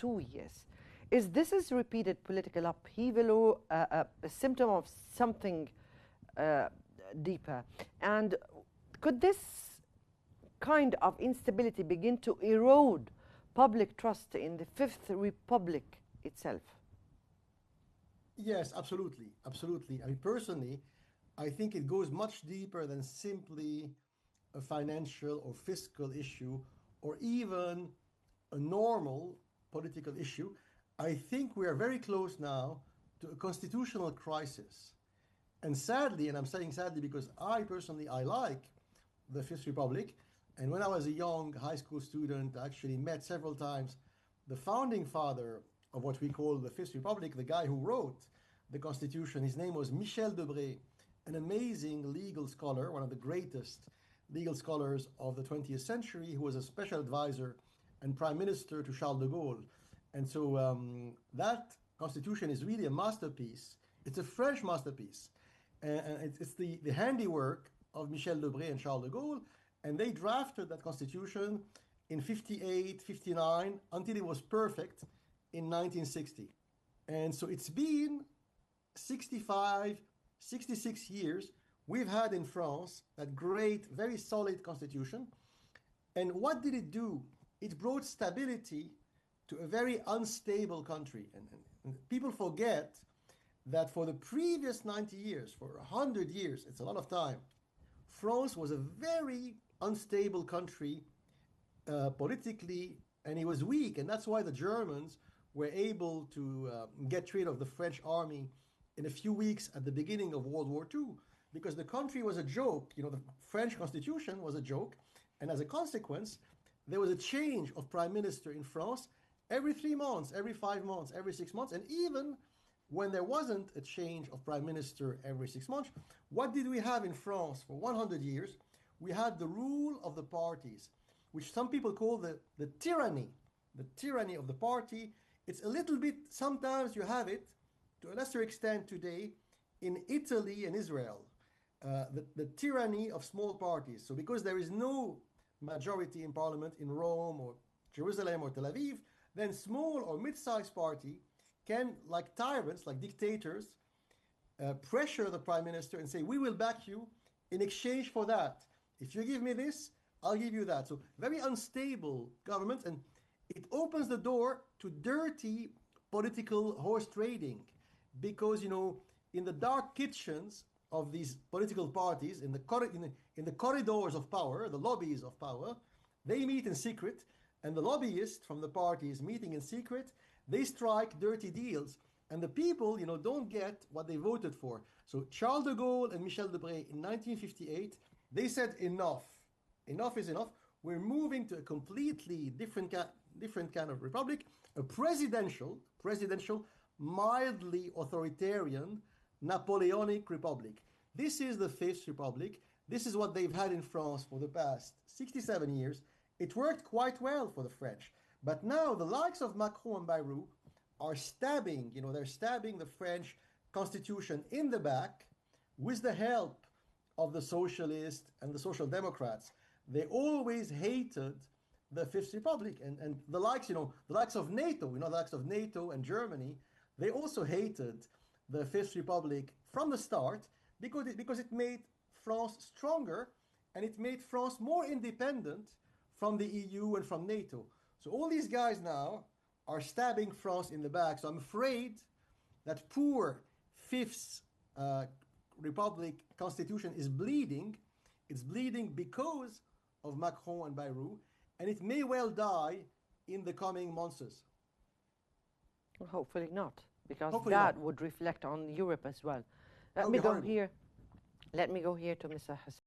2 years. Is this repeated political upheaval or a symptom of something deeper? And could this kind of instability begin to erode public trust in the Fifth Republic itself? Yes, absolutely, absolutely. I mean, personally, I think it goes much deeper than simply a financial or fiscal issue or even a normal political issue. I think we are very close now to a constitutional crisis. And sadly, and I'm saying sadly because I personally, I like the Fifth Republic. And when I was a young high school student, I actually met several times the founding father of what we call the Fifth Republic, the guy who wrote the Constitution. His name was Michel Debré, an amazing legal scholar, one of the greatest legal scholars of the 20th century, who was a special advisor and prime minister to Charles de Gaulle. And so that Constitution is really a masterpiece. It's a French masterpiece. And it's the handiwork of Michel Debré and Charles de Gaulle. And they drafted that Constitution in 58, 59, until it was perfect in 1960. And so it's been 65, 66 years we've had in France that great, very solid constitution. And what did it do? It brought stability to a very unstable country. And people forget that for the previous 90 years, for 100 years, it's a lot of time, France was a very unstable country politically, and it was weak. And that's why the Germans were able to get rid of the French army in a few weeks at the beginning of World War II, because the country was a joke. You know, the French Constitution was a joke. And as a consequence, there was a change of prime minister in France every 3 months, every 5 months, every 6 months. And even when there wasn't a change of prime minister every 6 months, what did we have in France for 100 years? We had the rule of the parties, which some people call the tyranny of the party. It's a little bit, sometimes you have it, to a lesser extent today, in Italy and Israel, the tyranny of small parties. So because there is no majority in parliament in Rome or Jerusalem or Tel Aviv, then small or mid-sized party can, like tyrants, like dictators, pressure the prime minister and say, we will back you in exchange for that. If you give me this, I'll give you that. So very unstable government, and it opens the door to dirty political horse trading, because, you know, in the dark kitchens of these political parties, in the corridors of power, the lobbies of power, they meet in secret, and the lobbyists from the parties meeting in secret, they strike dirty deals, and the people, you know, don't get what they voted for. So Charles de Gaulle and Michel Debré in 1958, they said enough. Enough is enough. We're moving to a completely different kind of republic, a presidential, mildly authoritarian, Napoleonic republic. This is the Fifth Republic. This is what they've had in France for the past 67 years. It worked quite well for the French. But now the likes of Macron and Bayrou are stabbing, you know, they're stabbing the French constitution in the back with the help of the socialists and the social democrats. They always hated the Fifth Republic, and the likes, you know, the likes of NATO, you know, the likes of NATO and Germany, they also hated the Fifth Republic from the start because it made France stronger, and it made France more independent from the EU and from NATO. So all these guys now are stabbing France in the back. So I'm afraid that poor Fifth Republic constitution is bleeding. It's bleeding because of Macron and Bayrou, and it may well die in the coming months. Well, hopefully not, because hopefully that not. would reflect on Europe as well. Let me go here to Mr. Hassan.